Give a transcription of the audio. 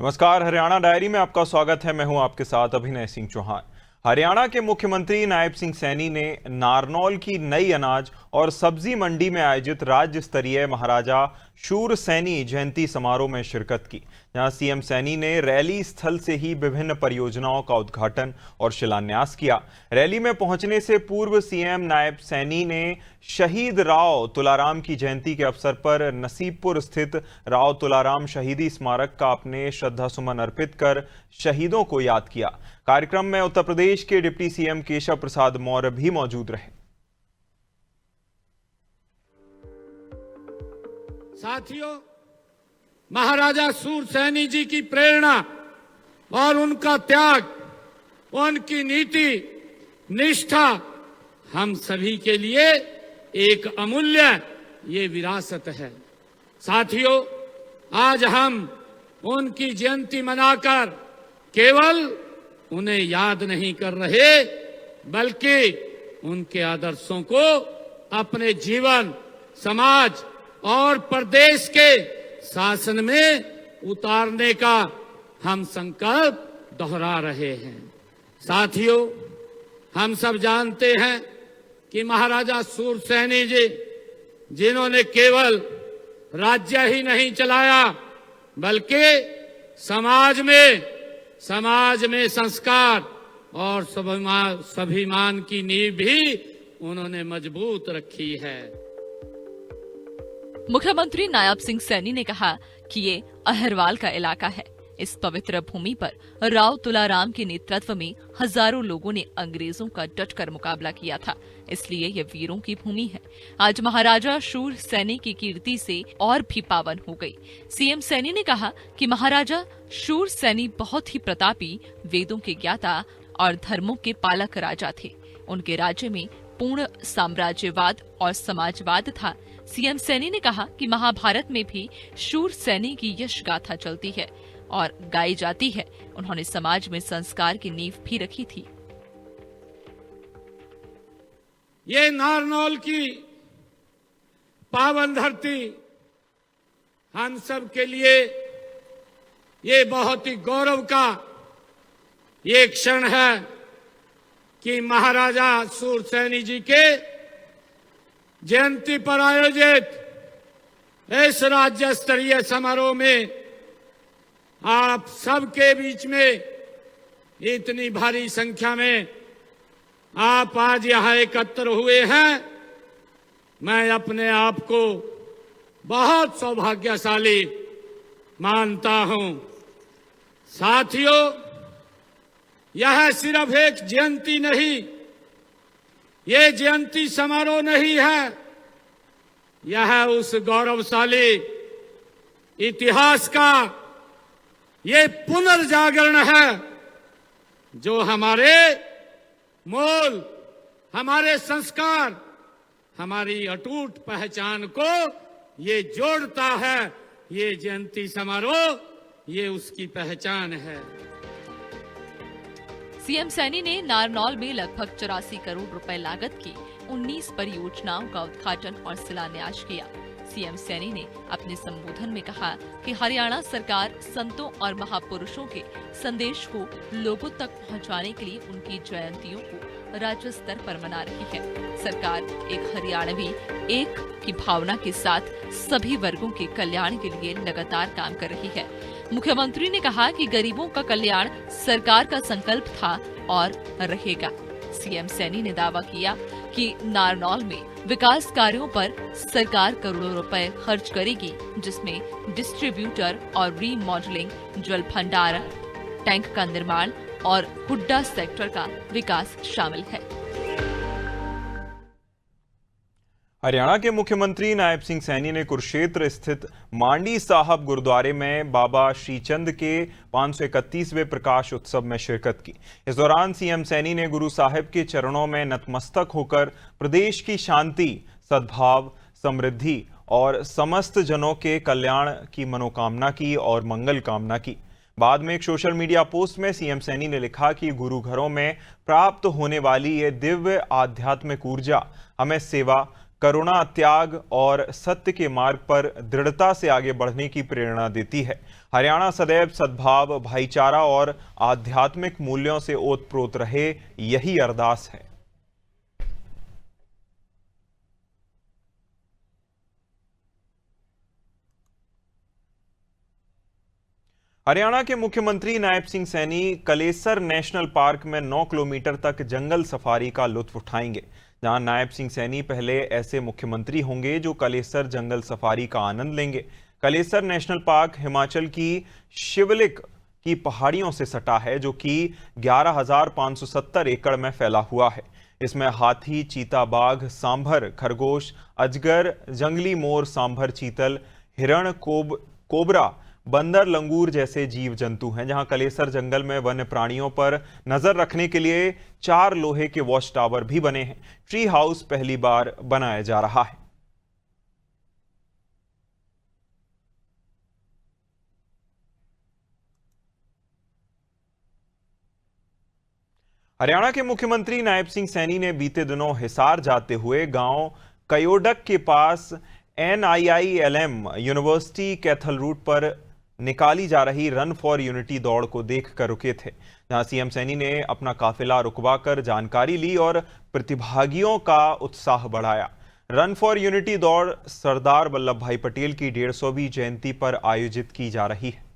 नमस्कार, हरियाणा डायरी में आपका स्वागत है। मैं हूं आपके साथ अभिनय सिंह चौहान। हरियाणा के मुख्यमंत्री नायब सिंह सैनी ने नारनौल की नई अनाज और सब्जी मंडी में आयोजित राज्य स्तरीय महाराजा शूर सैनी जयंती समारोह में शिरकत की, जहां सीएम सैनी ने रैली स्थल से ही विभिन्न परियोजनाओं का उद्घाटन और शिलान्यास किया। रैली में पहुंचने से पूर्व सीएम नायब सैनी ने शहीद राव तुलाराम की जयंती के अवसर पर नसीबपुर स्थित राव तुलाराम शहीदी स्मारक का अपने श्रद्धासुमन अर्पित कर शहीदों को याद किया। कार्यक्रम में उत्तर प्रदेश के डिप्टी सीएम केशव प्रसाद मौर्य भी मौजूद रहे। साथियों, महाराजा शूर सैनी जी की प्रेरणा और उनका त्याग, उनकी नीति निष्ठा हम सभी के लिए एक अमूल्य ये विरासत है। साथियों, आज हम उनकी जयंती मनाकर केवल उन्हें याद नहीं कर रहे, बल्कि उनके आदर्शों को अपने जीवन, समाज और प्रदेश के शासन में उतारने का हम संकल्प दोहरा रहे हैं। साथियों, हम सब जानते हैं कि महाराजा शूर सैनी जी, जिन्होंने केवल राज्य ही नहीं चलाया, बल्कि समाज में संस्कार और स्वाभिमान की नींव भी उन्होंने मजबूत रखी है। मुख्यमंत्री नायब सिंह सैनी ने कहा कि ये अहरवाल का इलाका है। इस पवित्र भूमि पर राव तुलाराम के नेतृत्व में हजारों लोगों ने अंग्रेजों का डटकर मुकाबला किया था, इसलिए ये वीरों की भूमि है। आज महाराजा शूर सैनी की कीर्ति से और भी पावन हो गई। सीएम सैनी ने कहा कि महाराजा शूर सैनी बहुत ही प्रतापी, वेदों के ज्ञाता और धर्मों के पालक राजा थे। उनके राज्य में पूर्ण साम्राज्यवाद और समाजवाद था। सीएम सैनी ने कहा कि महाभारत में भी शूर सैनी की यश गाथा चलती है और गाई जाती है। उन्होंने समाज में संस्कार की नींव भी रखी थी। ये नारनौल की पावन धरती हम सब के लिए ये बहुत ही गौरव का ये क्षण है कि महाराजा शूर सैनी जी के जयंती पर आयोजित इस राज्य स्तरीय समारोह में आप सबके बीच में इतनी भारी संख्या में आप आज यहां एकत्र हुए हैं। मैं अपने आप को बहुत सौभाग्यशाली मानता हूं। साथियों, यह सिर्फ एक जयंती नहीं, ये जयंती समारोह नहीं है, यह उस गौरवशाली इतिहास का ये पुनर्जागरण है जो हमारे मूल, हमारे संस्कार, हमारी अटूट पहचान को ये जोड़ता है। ये जयंती समारोह ये उसकी पहचान है। सीएम सैनी ने नारनौल में लगभग 84 करोड़ रुपए लागत की 19 परियोजनाओं का उद्घाटन और शिलान्यास किया। सीएम सैनी ने अपने संबोधन में कहा कि हरियाणा सरकार संतों और महापुरुषों के संदेश को लोगों तक पहुंचाने के लिए उनकी जयंतियों को राज्य स्तर पर मना रही है। सरकार एक हरियाणवी एक की भावना के साथ सभी वर्गों के कल्याण के लिए लगातार काम कर रही है। मुख्यमंत्री ने कहा कि गरीबों का कल्याण सरकार का संकल्प था और रहेगा। सीएम सैनी ने दावा किया कि नारनौल में विकास कार्यों पर सरकार करोड़ों रुपए खर्च करेगी, जिसमें डिस्ट्रीब्यूटर और रीमॉडलिंग, जल भंडार, टैंक का निर्माण और हुड्डा सेक्टर का विकास शामिल है। हरियाणा के मुख्यमंत्री नायब सिंह सैनी ने कुरुक्षेत्र स्थित मांडी साहब गुरुद्वारे में बाबा श्रीचंद के 531वें प्रकाश उत्सव में शिरकत की। इस दौरान सीएम सैनी ने गुरु साहिब के चरणों में नतमस्तक होकर प्रदेश की शांति, सद्भाव, समृद्धि और समस्त जनों के कल्याण की मनोकामना की और मंगल कामना की। बाद में एक सोशल मीडिया पोस्ट में सीएम सैनी ने लिखा कि गुरु घरों में प्राप्त होने वाली ये दिव्य आध्यात्मिक ऊर्जा हमें सेवा, करुणा, त्याग और सत्य के मार्ग पर दृढ़ता से आगे बढ़ने की प्रेरणा देती है। हरियाणा सदैव सद्भाव, भाईचारा और आध्यात्मिक मूल्यों से ओतप्रोत रहे, यही अरदास है। हरियाणा के मुख्यमंत्री नायब सिंह सैनी कलेसर नेशनल पार्क में 9 किलोमीटर तक जंगल सफारी का लुत्फ उठाएंगे। जहां नायब सिंह सैनी पहले ऐसे मुख्यमंत्री होंगे जो कलेसर जंगल सफारी का आनंद लेंगे। कलेसर नेशनल पार्क हिमाचल की शिवलिक की पहाड़ियों से सटा है, जो कि 11,570 एकड़ में फैला हुआ है। इसमें हाथी, चीता, बाघ, सांभर, खरगोश, अजगर, जंगली मोर, सांभर चीतल, हिरण, कोबरा, बंदर, लंगूर जैसे जीव जंतु हैं। जहां कलेसर जंगल में वन्य प्राणियों पर नजर रखने के लिए 4 लोहे के वॉच टावर भी बने हैं। ट्री हाउस पहली बार बनाया जा रहा है। हरियाणा के मुख्यमंत्री नायब सिंह सैनी ने बीते दिनों हिसार जाते हुए गांव कयोडक के पास NIILM यूनिवर्सिटी कैथल रूट पर निकाली जा रही रन फॉर यूनिटी दौड़ को देखकर रुके थे। जहां सीएम सैनी ने अपना काफिला रुकवाकर जानकारी ली और प्रतिभागियों का उत्साह बढ़ाया। रन फॉर यूनिटी दौड़ सरदार वल्लभ भाई पटेल की 150वीं जयंती पर आयोजित की जा रही है।